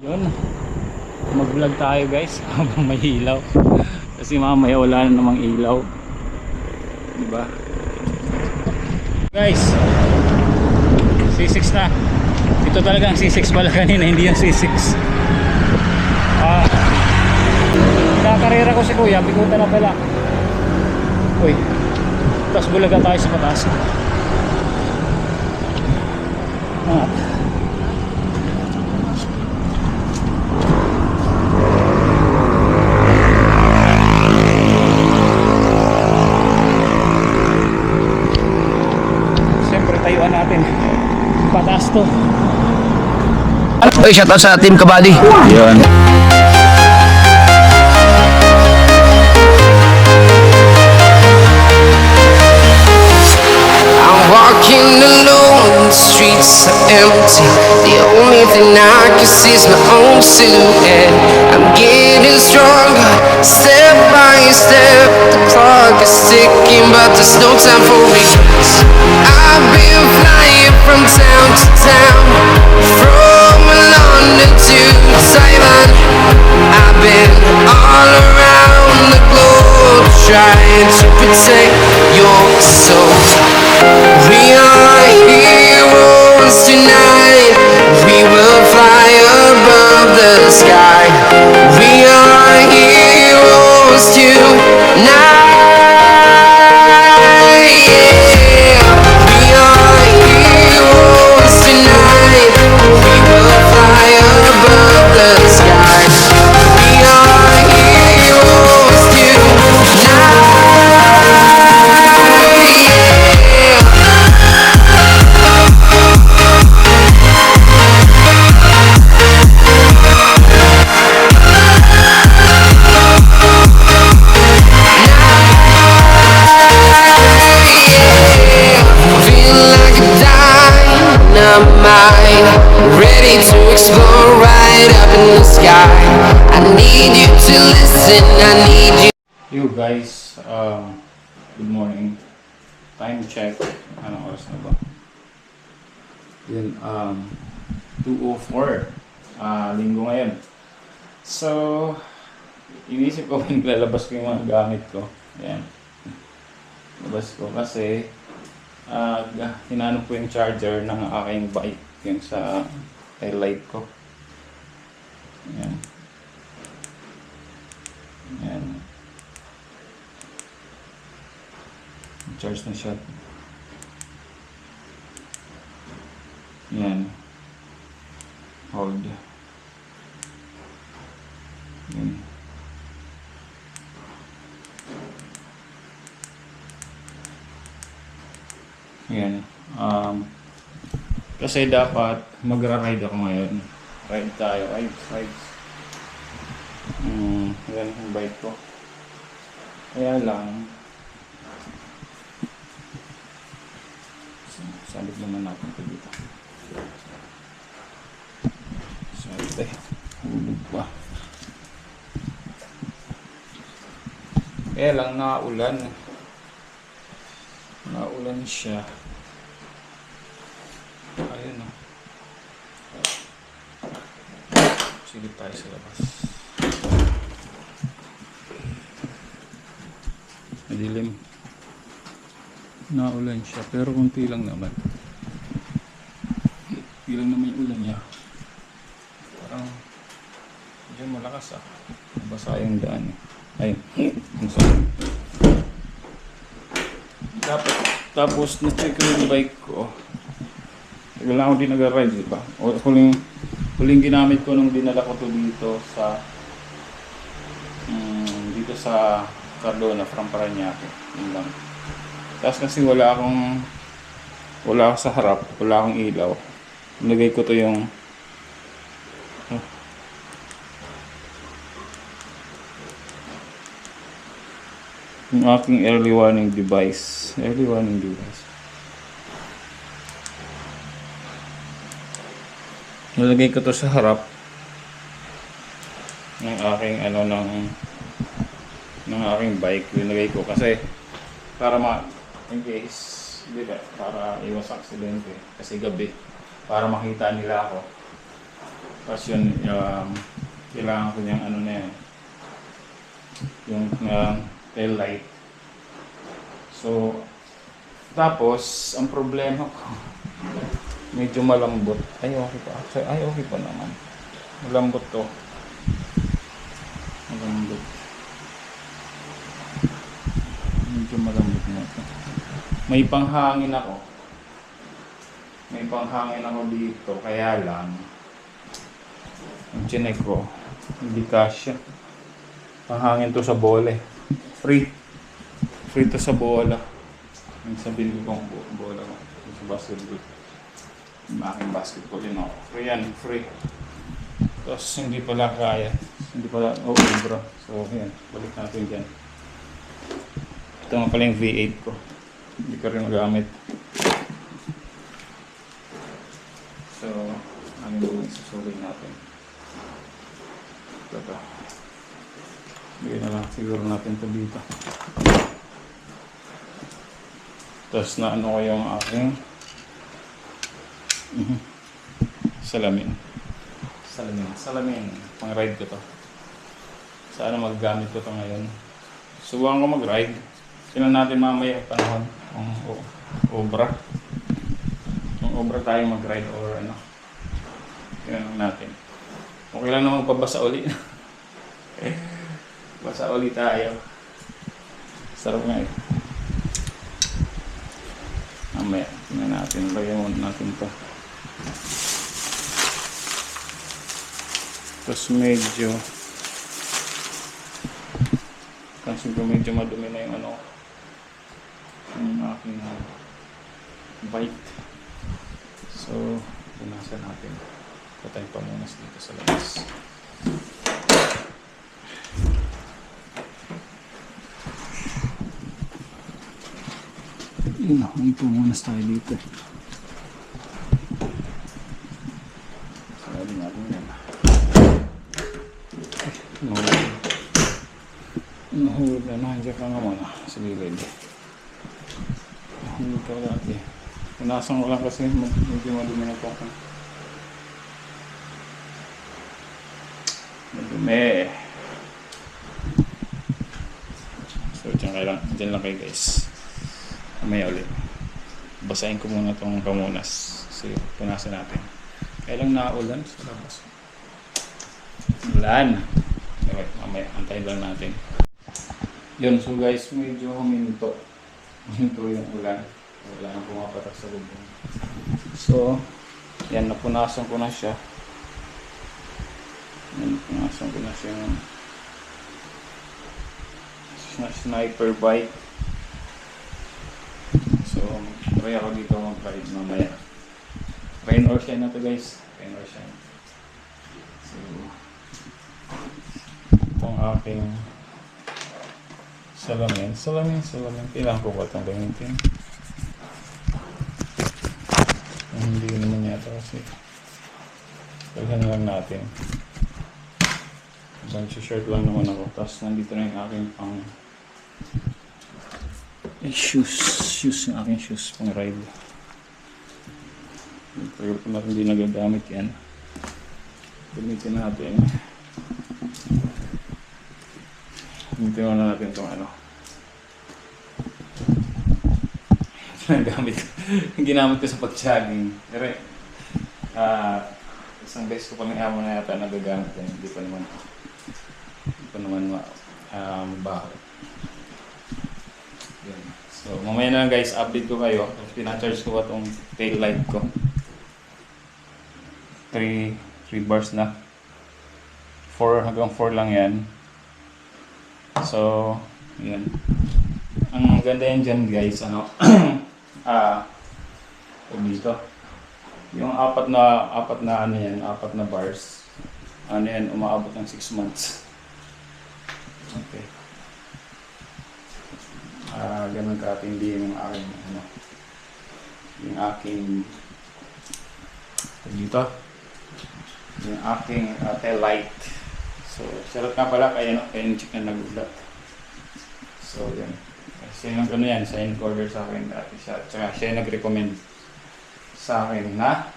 Yun, mag-vlog tayo guys habang may ilaw. Kasi mamaya wala na namang ilaw. Diba? Guys, C6 na. Ito talaga ang C6 pala kanina, hindi yung C6. Kinakarera ko si kuya, bigutan na pala. Uy, tapos bulaga tayo sa mataas. Siyempre tayuan natin. Pataas to. Oy, shoutout sa Team Kabady. Yun. I'm walking alone, the streets are empty. The only thing I can see is my own silhouette. I'm getting stronger, step by step. The clock is ticking, but there's no time for regrets. I've been flying from town to town, from London to Taiwan. I've been all around the globe, trying to protect your soul. We are heroes tonight. We will fly above the sky. We are heroes tonight. Yeah. We are heroes tonight. We will fly above the sky. We are heroes tonight. Ready to explore right up in the sky. I need you to listen, I need you. You guys, good morning. Time check. Anong oras na ba? Yun, 2:04. Linggo ngayon. So, inisip ko kung lalabas ko yung mga gamit ko. Ayan. Labas ko kasi hinanap ko yung charger ng aking bike. Yung sa highlight ko. Ayan. Ayan. Charge na siya. Ayan. Hold. Ayan. Ayan. Kasi dapat magra-ride ako ngayon. Ride tayo. Ride. Yan yung bike ko. Kaya lang sabit naman natin ito dito. Sabit hulog pa. Kaya lang naulan. Naulan siya. Ayun o. Silip tayo sa labas. Madilim. Naulan siya pero kunti lang naman. Kunti lang naman yung ulan niya. Parang medyo malakas ah. Basa yung daan eh. Ayun. Tapos na-check ko yung bike ko. Tagal lang ako din nag-ride, di ba? O huling ginamit ko nung dinala ko to dito sa Cardona from Parañaque. Yun lang. Tapos kasi wala ako sa harap, wala akong ilaw. Nilagay ko to yung aking early warning device. Nilagay ko to sa harap ng aking ng aking bike. Nilagay ko kasi para in case, di ba, para iwas aksidente kasi gabi, para makita nila ako. Tapos yun, kailangan ko yung ano na yan, yung tail light. So, tapos, ang problema ko, medyo malambot. Ay, okay pa. Actually, ay, okay pa naman. Malambot to. Malambot. Medyo malambot na ito. May panghangin ako. May panghangin ako dito. Kaya lang, ang chinek ko, hindi kasya. Panghangin to sa bola eh. Free. Free to sa bola. Ang sabihin ko kung bola ko. Sa basketball. Yung aking basketball yun ako. Free yan. Free. Tapos hindi pala kaya. Hindi pala, bro. So yan. Balik natin dyan. Ito nga pala yung V8 ko. Hindi ko rin magamit. So, ano yung isusuloy natin? Ito. Bigyan na lang siguro natin ito dito. Tapos na ano ko yung aking salamin. Salamin. Pang ride ko to. Sana maggamit ko to ngayon. Subukan ko mag-ride. Sino natin mamaya panahon kung obra. Kung obra tayo mag-ride or ano. Yan lang natin. Okay lang naman pabasa uli. Basa uli tayo. Sarap nga eh. Mamaya, tingnan natin. Lagyan muna natin ito. Tapos medyo madumi na yung ano yung aking bike. So, punasan natin. Patay pa muna dito sa labas. Yun, may pumunas tayo dito. Sabi natin yan. Nahulog na. Nandiyan ka nga muna sa gilid. Nahulog ka lagi. Punasan ko lang kasi medyo madumi na ito. Madumi. So, dyan lang kayo guys. Mamaya ulit. Basahin ko muna itong pamunas. Kasi punasan natin. Kaya lang naulan sa labas. Ulan. Okay, mamaya. Antayin lang natin. Yun. So guys, medyo huminto. Huminto yung ulan. Wala nang pumapatak sa lubong. So, yan. Napunasan ko na siya. Yan. Napunasan ko na siya. Sniper bike. So, try ako dito mag-ride mamaya. Rain or shine na to guys. Rain or shine. So, itong aking salamin. Kailangan ko ba itong gamitin? Hindi naman yata kasi. Paghan lang natin. Shirt lang naman ako. Tapos nandito na yung aking pang shoes yung aking shoes pang ride. Pero kung natin hindi nagagamit yan, gamitin natin. Gamitin na natin itong ano. Ginamit ko sa pag-jogging. Pero isang beses ko pa ng amo na yata nagagamit yan. Hindi pa naman bakit. So, mamaya na lang guys, update ko kayo. Tapos pinacharge ko pa itong tail light ko. 3 bars na. 4 hanggang 4 lang yan. So, yan. Ang ganda yan dyan guys, ano, dito. Yung apat na ano yan, 4 na bars. Ano yan, umaabot ng 6 months. Okay. Ganun katindi yung aking ano, yung aking dito, yung aking tail light. So, sarap nga pala kaya yung chick na nagulat. So, yan. Kasi yung ano yan, siya yung order sa akin dati siya. Tsaka siya yung nag-recommend sa akin na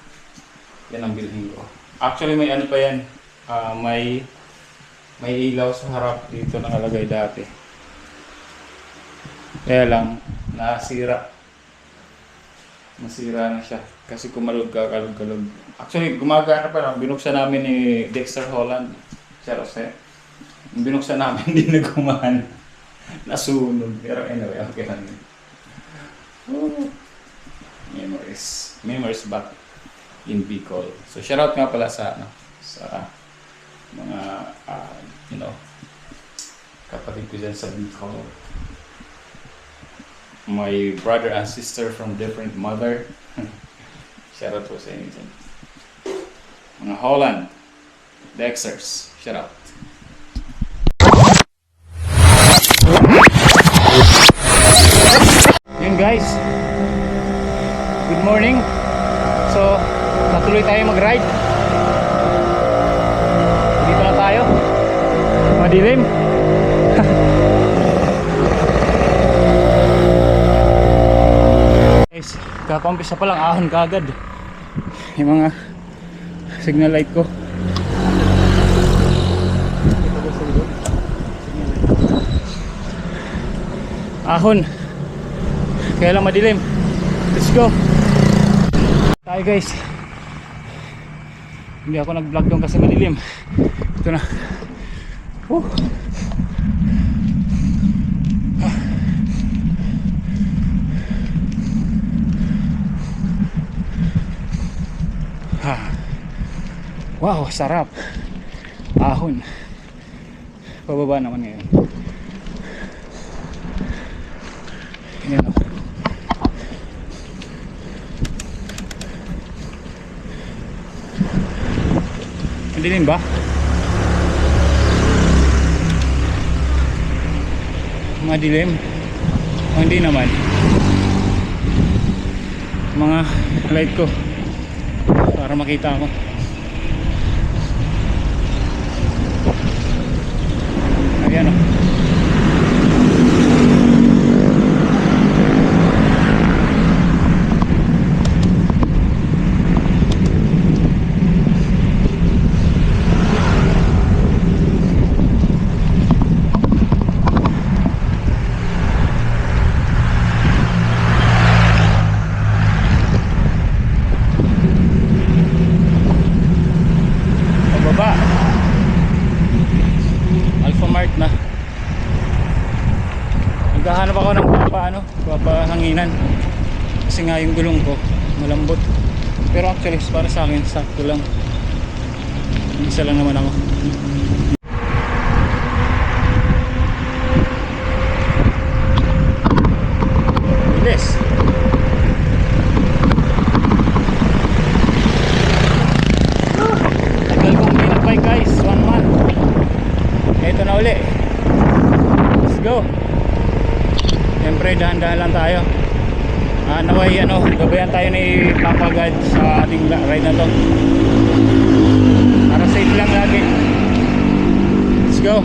yan ang bilhin ko. Actually may ano pa yan. May ilaw sa harap dito nakalagay dati. Kaya lang nasira. Nasira na siya kasi kumalog kalog. Actually gumagana pa lang. Binuksan namin ni Dexter Holland. Charot eh. Binuksan namin hindi na gumana. Nasunog. Pero anyway, okay lang yun. Woo. Memories back in Bicol. So shoutout nga pala sa mga kapatid ko dyan sa Bicol. My brother and sister from different mother. Shoutout po sa inyo dyan. Mga Holland, Dexters, shoutout. Yun guys, good morning. So natuloy tayo mag-ride. Dito na tayo. Madilim. Guys, kaka-umpisa pa lang ahon kaagad yung mga signal light ko. Ahon. Kaya lang madilim. Let's go. Tayo guys. Hindi ako nag-vlog doon kasi madilim. Ito na. Wow, sarap. Ahon. Pababa naman ngayon. Yan o. Madilim ba? Madilim? O hindi naman. Mga light ko para makita ako. Ayan o. Na naghahanap ako ng papahanginan kasi nga yung gulong ko malambot, pero actually para sa akin sakto lang, isa lang naman ako. Bilis. Tagal kong binabay guys, 1 month. Ito na uli. Let's go. Siyempre dahan-dahan lang tayo. Naway gabayan tayo ni Papa God sa ating ride na to para safe lang lagi. Let's go.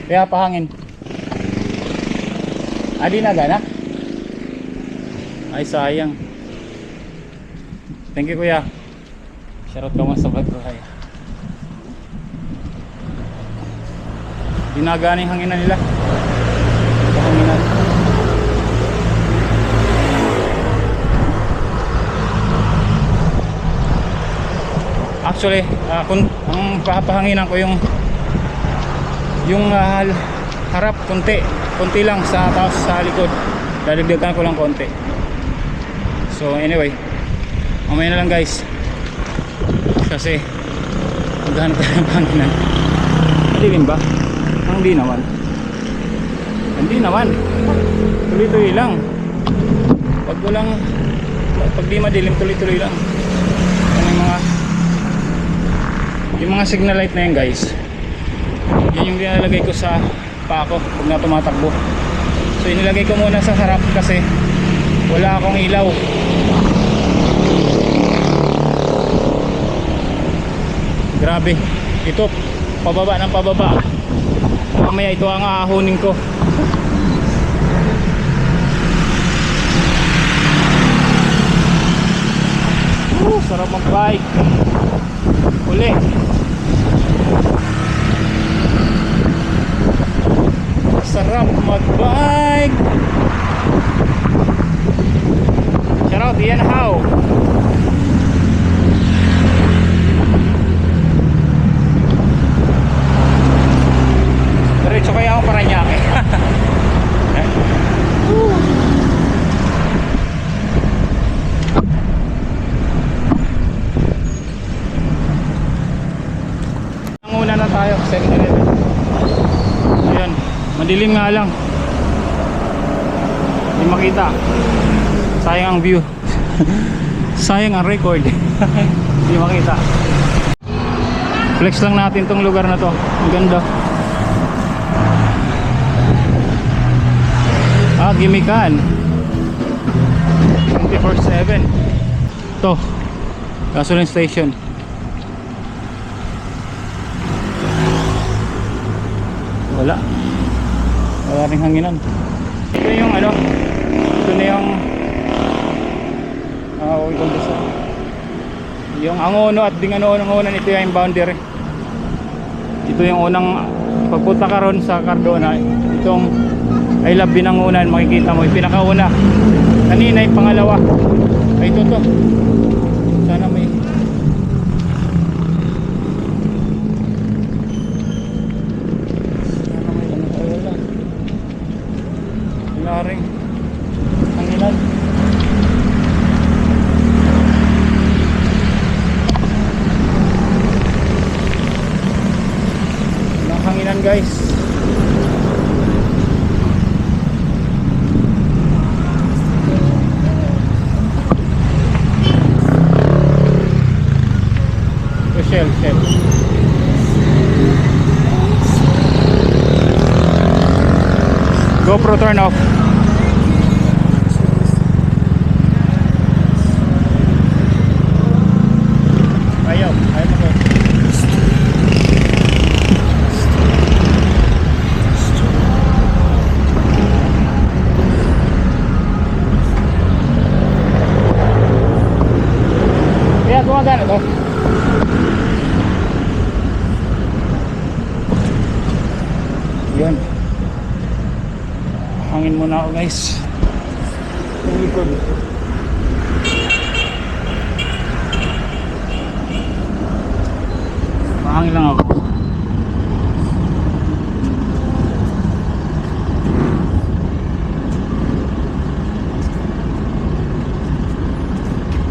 Kaya pahangin. Adi na gana? Ay sayang. Thank you kuya. Shoutout ka mo sa vlog ko kaya. Dinagana yung hanginan nila. Hanginan. Actually, kung ang papahanginan ko yung harap konti lang sa taas sa likod, dadagdagan ko lang konti. So anyway, mamaya na lang guys kasi maghanap tayo ng hanginan. Madilim ba? Hindi naman. Hindi naman. Tuloy-tuloy lang. Pag di madilim, tuloy-tuloy lang. Yung mga signal light na yan guys, yan yung nilalagay ko sa pako pag na tumatakbo. So inilagay ko muna sa harap kasi wala akong ilaw. Grabe, ito pababa ng pababa. Mamaya ito ang aahonin ko. Sarap mag-bike. Uli. Sarap mag-bike. Shout out Ian How. Diretso kaya ako Paranaque. Nanguna na tayo 7-Eleven. Ayan, madilim nga lang. Hindi makita. Sayang ang view. Sayang ang record. Hindi makita. Flex lang natin tong lugar na to. Ang ganda. Gimikan 24/7. Ito gasoline station. Wala ring hanginan. Ito yung ano, ito na yung yung Angono at Dinganon-Angonan. Ito yung boundary. Ito yung unang pagpunta ka ron sa Cardona. Itong I Love Binangonan, makikita mo yung pinakauna. Kanina yung pangalawa. Ay ito to. Sana may wala. Wala rin hanginan. Walang hanginan guys. Shell. GoPro turn off. Ayaw mo ko. Kaya gumagana to. Yun, hangin muna ako guys. Yung likod mahangin lang ako.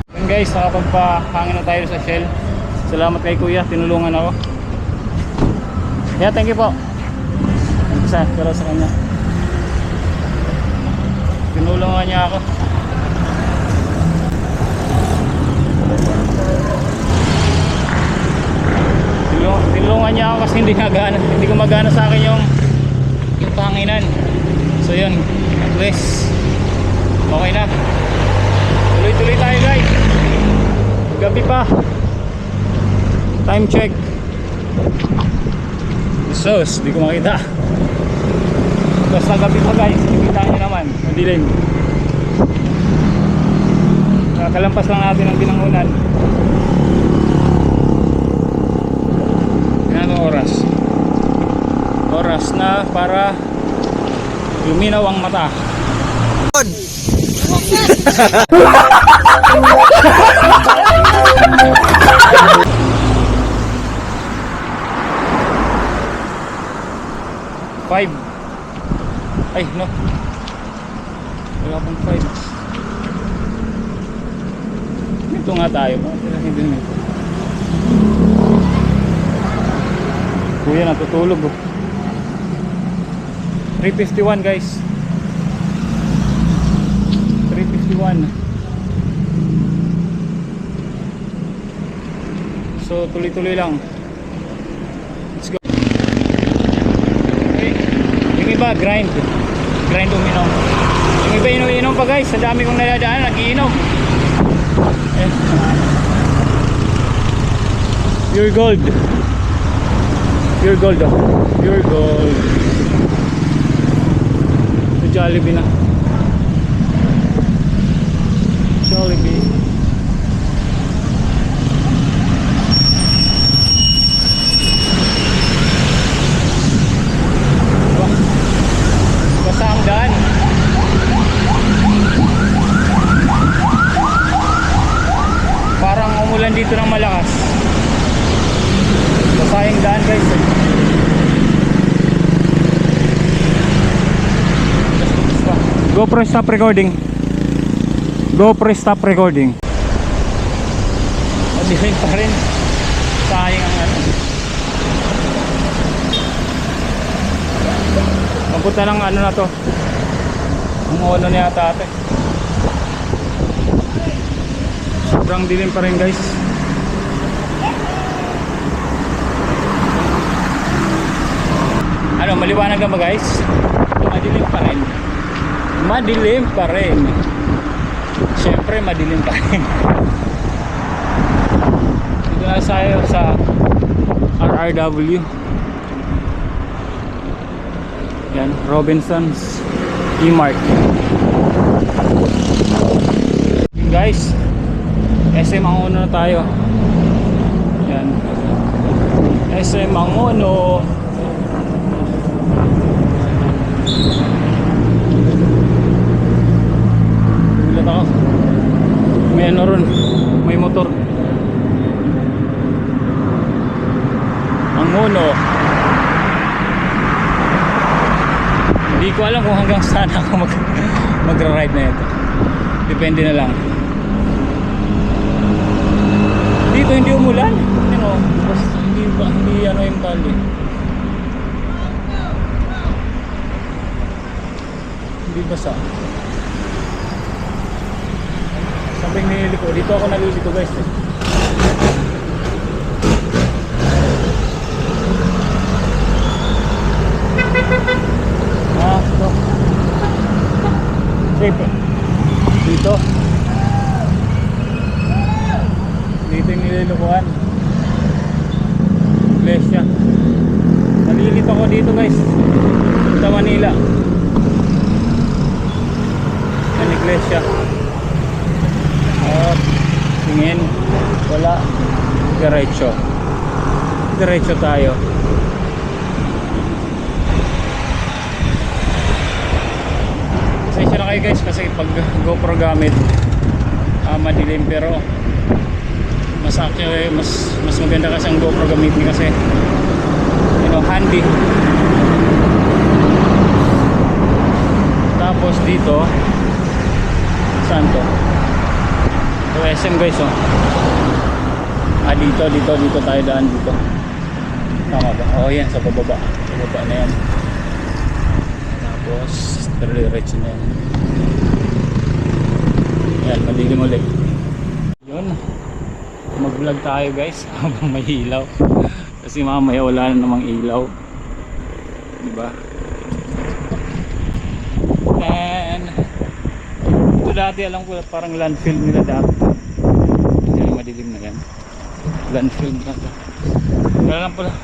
Yun guys, nakapagpahangin na tayo sa Shell. Salamat kay kuya, tinulungan ako. Yeah, thank you po. Pero sa kanya tinulungan niya ako. Tinulungan niya ako kasi hindi gumagana sa akin yung panginan. So yun, at least okay na. Tuloy-tuloy tayo guys. Gabi pa. Time check. Sos, di ko makita. Tapos ng gabi pa guys, nakikita nyo naman, madilim. Kakalampas lang natin ang Binangonan. Yan ang oras. Oras na para luminaw ang mata. Five. Ay, no. Wala pong 5. Ito nga tayo. Hindi nito. Kuya natutulog oh. 351 guys. 351. So tuloy-tuloy lang. Let's go. Okay. Yung iba grind uminom. Yung iba inom pa guys. Sa dami kong naladaan nagiinom. Pure gold. Pure gold oh. Pure gold. Sa Jollibee na. Jollibee. Basa ang daan. Parang umulan dito ng malakas. Sayang daan guys. GoPro stop recording. GoPro stop recording. Madilim pa rin. Sayang ang ano. Mapunta ng ano na to. Ang ulo niya ate. Sobrang dilim pa rin guys. Ano, maliwanag na ba guys? Madilim pa rin. Madilim pa rin. Siyempre madilim pa rin. Dito na tayo sa RRW. Yan, Robinsons E-Mart. Guys, SM Angono na tayo. Yan, SM Angono. Gulat ako. May ano ron, may motor. Angono. Hindi ko alam kung hanggang saan ako magra-ride na ito. Depende na lang. Dito hindi umulan. You know, basta hindi ano yung tali. Hindi basa. Sabing nililiko. Dito ako naliliko guys. Ito. Safe. Dito. Dito yung nililikuan. Iglesia. Nalilito ako dito guys. Sa Manila. Ang iglesia. At tingin. Wala. Diretso. Diretso tayo. Pasensya na kayo guys kasi pag GoPro gamit madilim, pero mas maganda kasi ang GoPro gamitin kasi you know, handy. Tapos dito saan to? So SM guys oh. Dito tayo daan dito. Tama ba? Oh yan, sa bababa. Sa baba na yan. Tapos diretso na yan. Yan, malilim ulit. Yun, mag vlog tayo guys habang may ilaw kasi mamaya wala na namang ilaw, diba? And ito dati alam ko parang landfill nila dati. Yan, madilim na yan. Landfill na ito.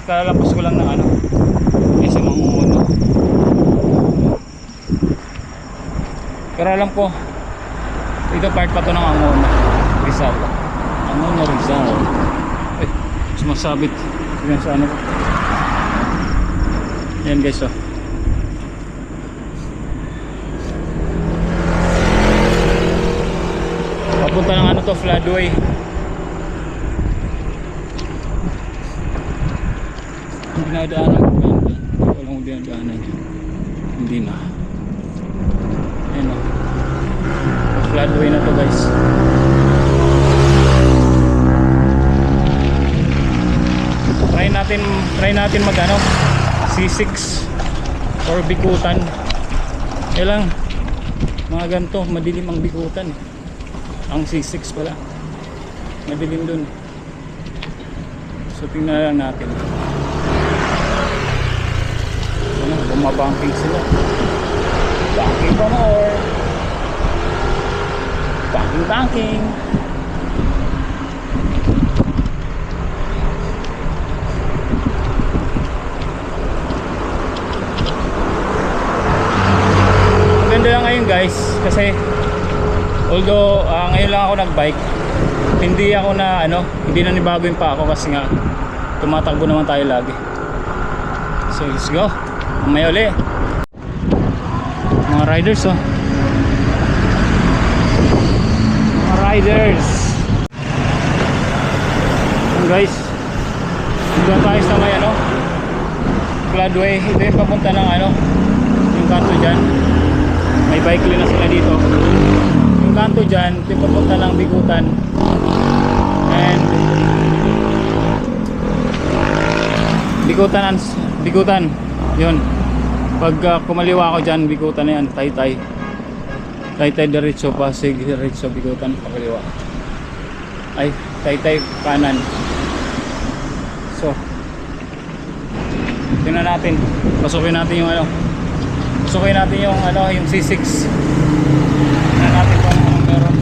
Kalalampas ko lang ng ano isa mangunguno. Pero alam ko ito part pa to ng Angono Rizal. Angono Rizal. Ay, sumasabit. Yan sa ano ko. Yan guys oh. Papunta ng ano to, floodway. Dinadaanan ko ba? Walang kong dinadaanan. Hindi na. Ayan o. Floodway na to guys. Try natin try natin mag ano, C6 or Bikutan. Kaya lang mga ganito, madilim ang Bikutan. Ang C6 pala, madilim dun. So tingnan lang natin. Ano, bumabanking sila. Banking pa more. Banking. Maganda lang ngayon guys, kasi although ngayon lang ako nagbike, hindi ako na ano, hindi na nibago yung pa ako kasi nga tumatakbo naman tayo lagi. So let's go. Mamaya uli. Mga riders oh. Mga riders. So guys, dito tayo sa may ano, Floodway. Ito yung papunta ng ano, yung kanto dyan. May bike lane na sila dito. Yung kanto dyan, ito yung papunta ng Bikutan. And Bikutan yun. Pag kumaliwa ako dyan, Bikutan na yan. Taytay diretso, Pasig diretso, Bikutan pakaliwa. Ay, Taytay kanan. So tingnan natin, pasukin natin yung ano, yung C6. Tingnan natin kung anong meron.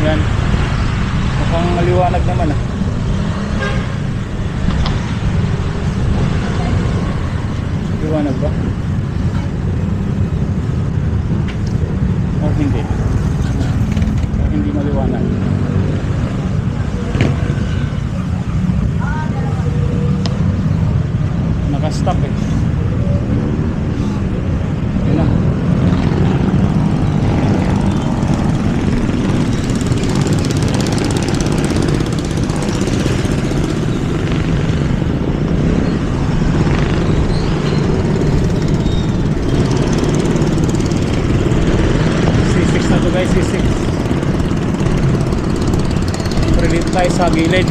Yan, mukhang maliwanag naman ah. Liwanag ba? Or hindi? Or hindi maliwanag? Naka-stop eh. Yun na. Guys, C6. Siyempre dito tayo sa gilid.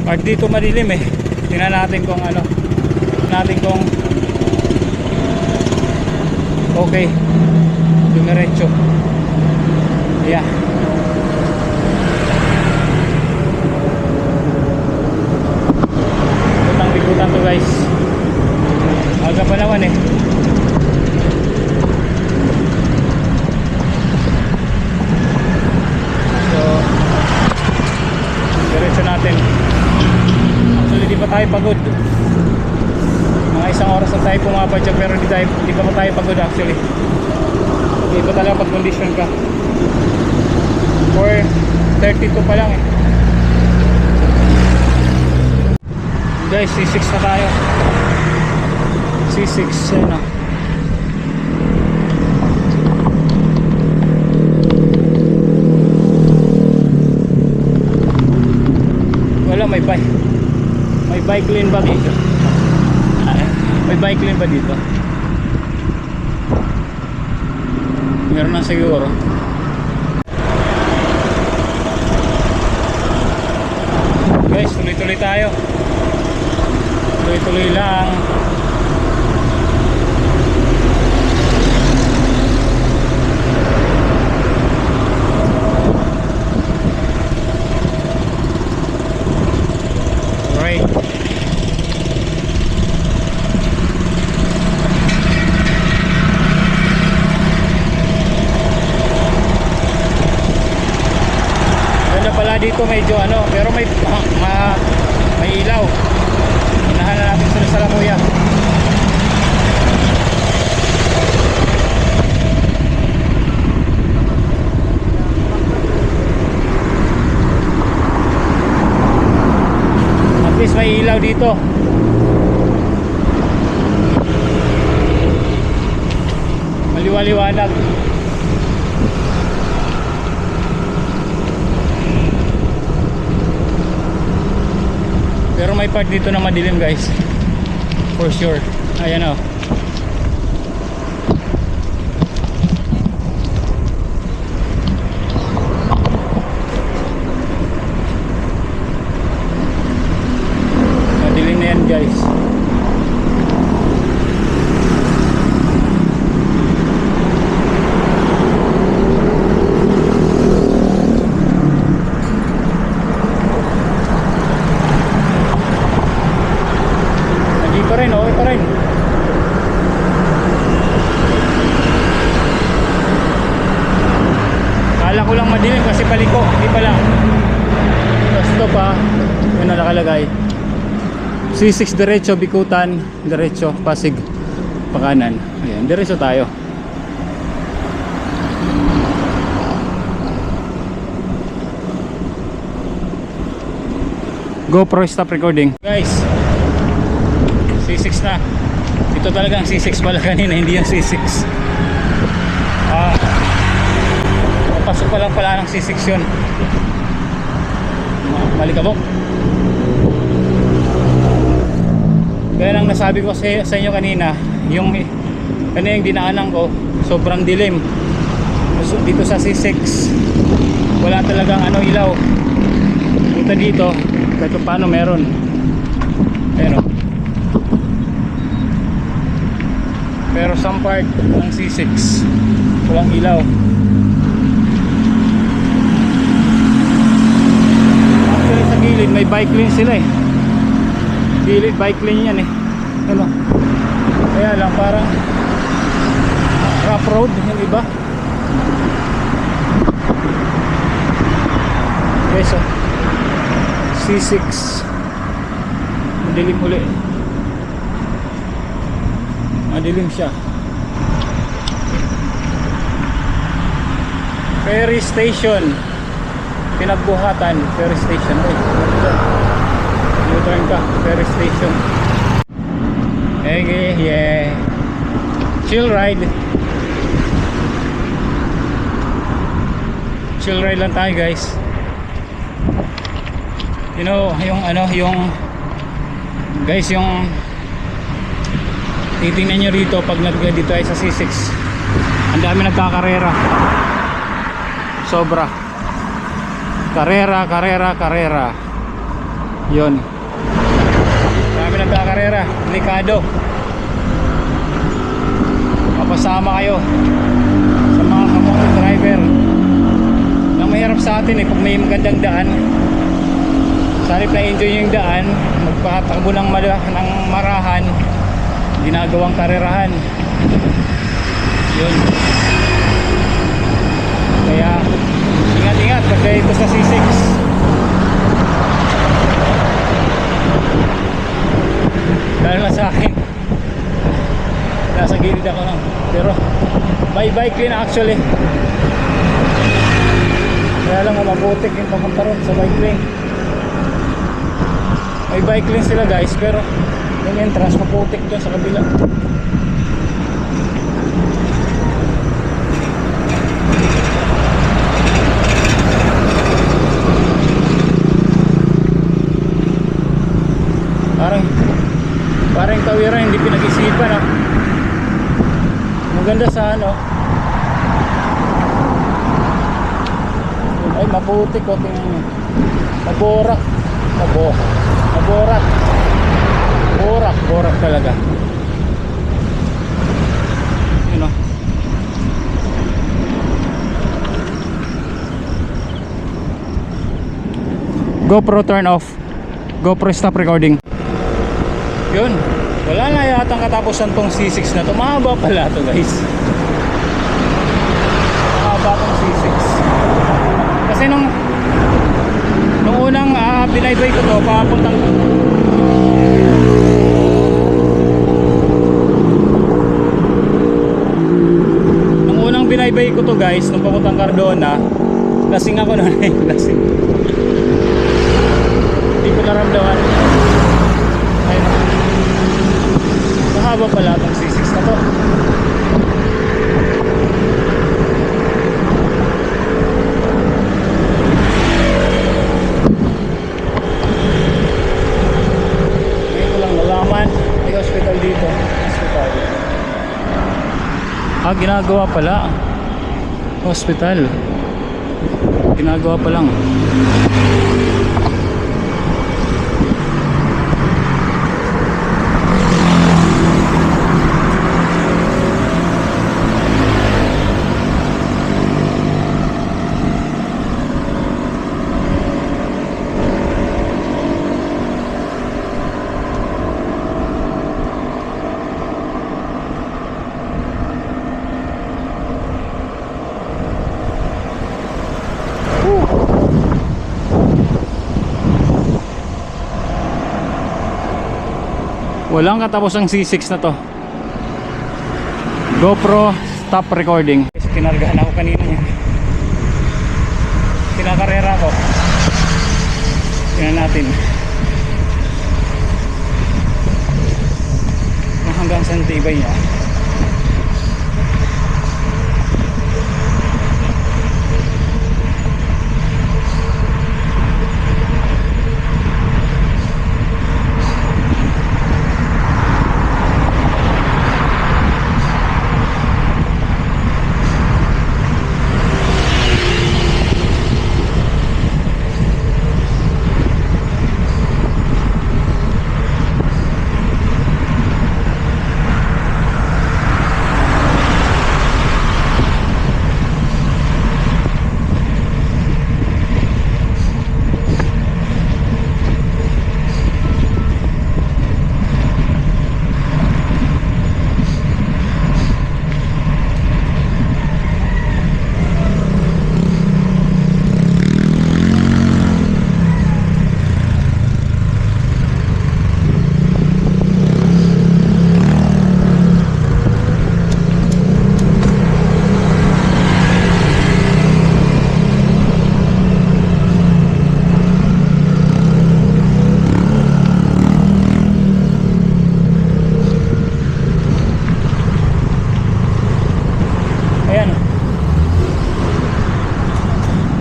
Part dito madilim eh. Tingnan natin kung ano, okay, dumiretso. Yeah. Bikutan to guys. Aga pa naman eh. So diretso natin. Actually di pa tayo pagod. Mga isang oras na tayo pumapadya, pero di pa tayo pagod actually. Hindi pa talaga pag condition ka. 4:32 pa lang eh. Guys, C6 na tayo. C6 na. Wala, may bike lane ba dito? May bike lane ba dito? Meron na siguro. Guys, tuloy-tuloy tayo. Tuloy-tuloy lang. Alright. Ganda pala dito, medyo ano, pero may ilaw. Unahan na natin sa salamuya. At least may ilaw dito. Maliwaliwanag. may part dito na madilim guys. For sure. Ayan o. Madilim na yan guys. Okay pa rin. Kala ko lang madilim kasi paliko, hindi pala. Stop pa. Yun na nakalagay. C6 diretso, Bikutan, diretso, Pasig, pakanan. Ayan, diretso tayo. GoPro stop recording. Guys, C6 na. Ito talagang C6 pala kanina, hindi yung C6. Pasok pa lang pala ng C6 yun. Malikabok. Kaya lang nasabi ko sa inyo kanina, yung dinaanan ko, sobrang dilim. Dito sa C6, wala talagang ilaw. Punta dito, kahit paano meron. Ayan o. Pero some part ng C6 walang ilaw. Actually sa gilid may bike lane sila eh. Gilid bike lane yan eh. Ano? Kaya lang parang rough road yung iba. Okay, so C6 madilim uli. Madilim siya. Ferry station, Pinagbuhatan ferry station. U-turn ka, ferry station. Okay, yeah. Chill ride. Chill ride lang tayo guys. You know, yung guys, yung titingnan nyo rito pag dito ay sa C6, ang dami nagkakarera, sobra karera yun, dami nagkakarera, delikado. Mapasama kayo sa mga kamoto driver. Ang mahirap sa atin pag may magandang daan, sa halip na enjoy yung daan, magpatakbo ng marahan, ginagawang karerahan yun. Kaya ingat-ingat pagka ito sa C6. Dahil na sa akin, nasa gilid ako lang, pero may bike lane actually. Kaya lang maputik yung papunta ron sa bike lane. May bike lane sila guys, pero yung entrance maputik doon sa kabila. Parang tawiran hindi pinag-isipan maganda sa ay maputik o tingnan nyo. Borak talaga. You know. GoPro turn off. GoPro stop recording. Yun. Wala na yatang katapusan tong C6 na to. Mahaba pala to guys. Mahaba tong C6. Kasi nung unang binaybay ko to, papuntang binaybay ko to guys, nung papuntang Cardona, lasing ako nun lasing. Hindi ko naramdaman. Ayun, mahaba pala itong C6 na to. Ginagawa pala. Hospital. Ginagawa pa lang. Walang katapos ang C6 na to. GoPro stop recording. Kinargahan ako kanina niya. Kinakarera ko. Tingnan natin kung hanggang saan tibay niya.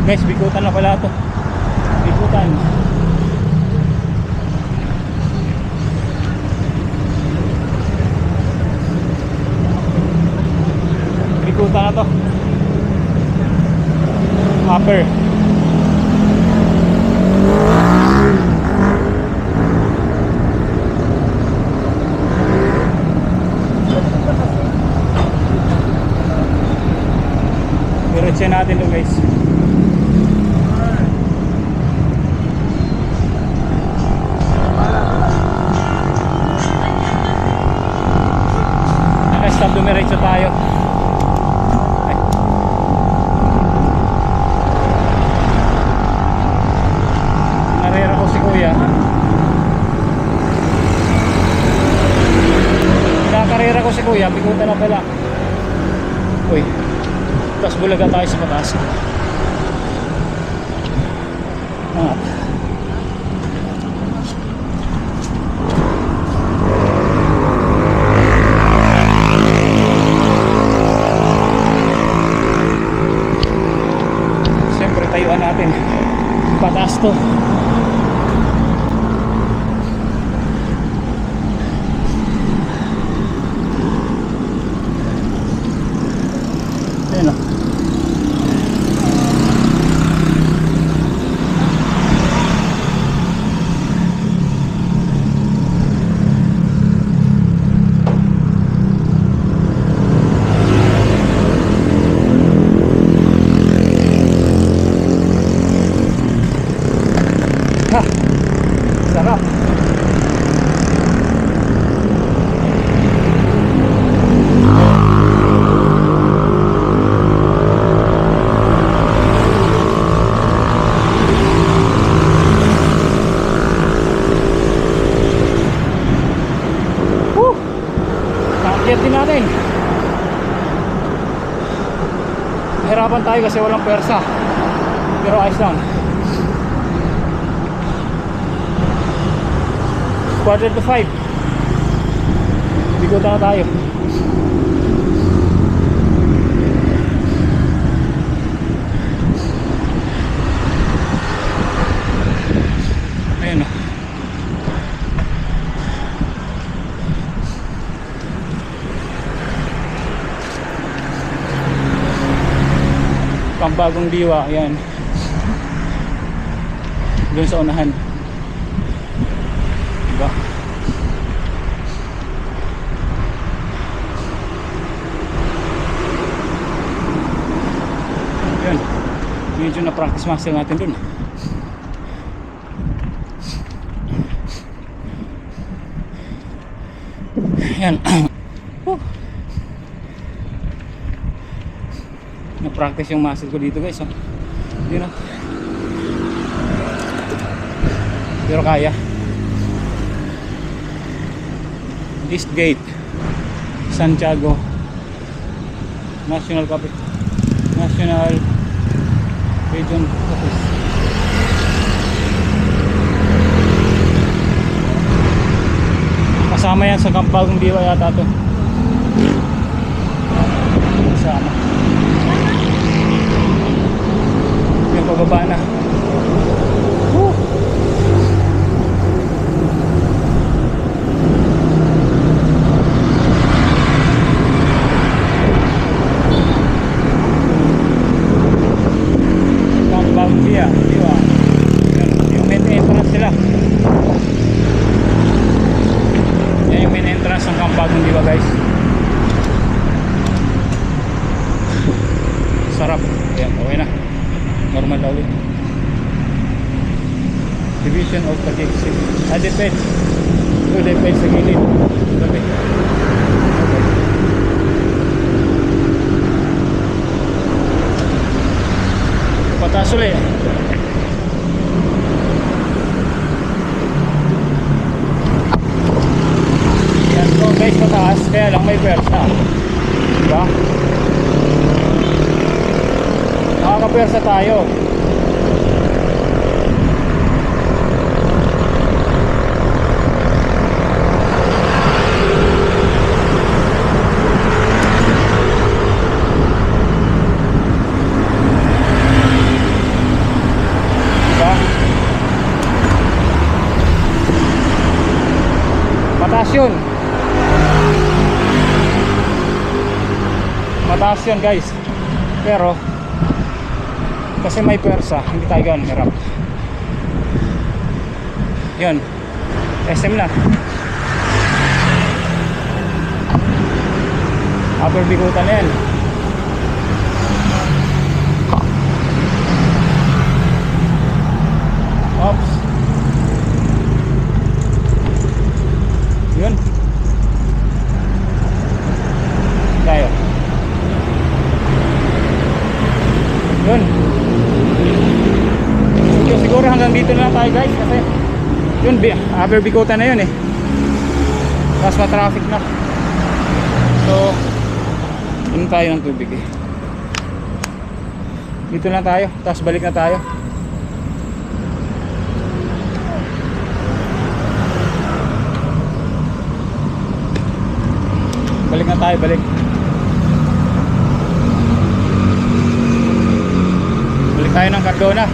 Guys, bikutan na pala ito. Bikutan. Bikutan na to. Upper. Diretso natin to guys. Stop, dumiretso tayo. Ay. Narera ko si kuya. Nakakarera ko si kuya, bigutan na pala. Uy, tapos bulaga tayo sa pataas. Tayuan natin pataas to. Ayan o. Sarap. Nakakit din natin. Nahirapan tayo kasi walang pwersa. Pero ayos lang. Quarter to 5. Bikutan na tayo. Ayun o. Bagong Diwa. Yan. Doon sa unahan. Diba? Yan. Medyo na practice muscle natin doon. Yan. Na-practice yung muscle ko dito guys. Yun o. Pero kaya. This gate Santiago National Region Office. Kasama yan sa Camp Bagong Diwa yata to. Kasama. Yung pababa na. Woo! Camp Bagong Diwa. Yung main entrance sila. Yan yung main entrance ng Camp Bagong Diwa guys. Sarap. Yan, okay na. Normal na ulit. Division of Taguig City. Defense. Ito defense sa gilid. Okay. Pataas ulit. Yan po guys, pataas. Kaya lang may pwersa. Diba? Nakakapwersa tayo. Diba? Mataas yun. Mataas yun guys. Pero kasi may pwersa, hindi tayo ganun hirap. Yun, SM na. Upper Bikutan na yan. Oops. Yun. Tayo. Yun. Siguro hanggang dito na lang tayo guys kasi yun, Upper Bikutan na yun eh. Tapos ma-traffic na. So yun tayo ng tubig eh. Dito lang tayo, tapos balik na tayo. Balik na tayo, balik. Balik tayo ng Cardona.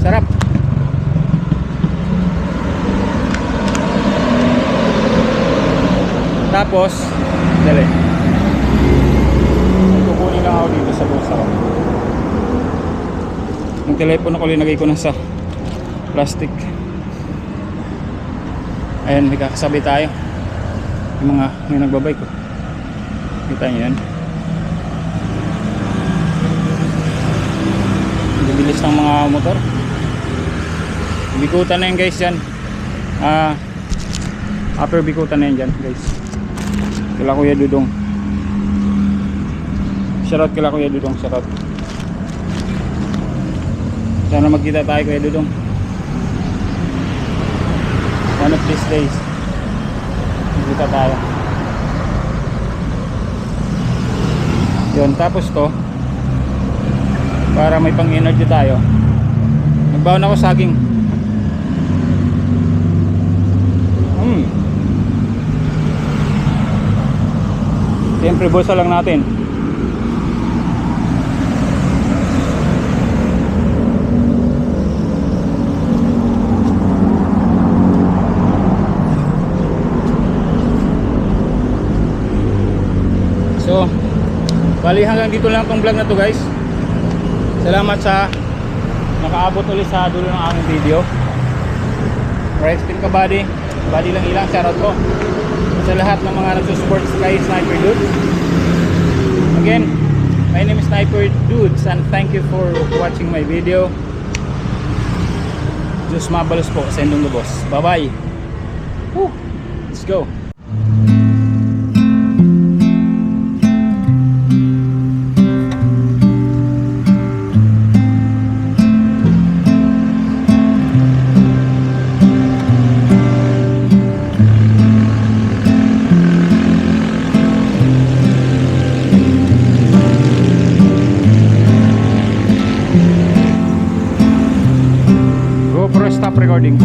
Sarap. Tapos dali. Kukunin lang ako dito sa bulsa ko. Yung telepono ko linagay ko na sa plastic. Ayan, may kakasabi tayo. Yung mga may nagbabike ko. Kita nyo yan. Bibilis ng mga motor. Bikutan na yan guys yan. Upper Bikutan na yan dyan guys. Kila Kuya Dudong. Shoutout kila Kuya Dudong. Shoutout. Sana magkita tayo Kuya Dudong. One of these days magkita tayo. Yun, tapos to para may pang energy tayo, nagbaon ako saging. Siyempre bulsa lang natin. So Bali hanggang dito lang tong vlog na to guys. Salamat sa nakaabot ulit sa dulo ng aming video. Right, Spin Kabady. Bali lang ilang shoutout ko sa lahat ng mga nagsusupport kay Sniper Dudes. Again, my name is Sniper Dudes and thank you for watching my video. Diyos mabalos po sa Indong Lubos. Bye bye. Woo! Let's go. GoPro stop recording.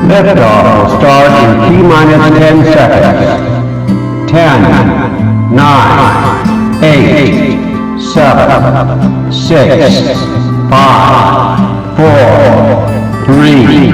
Liftoff will start in T-minus 10 seconds. 10, 9, 8, 7, 6, 5, 4, 3,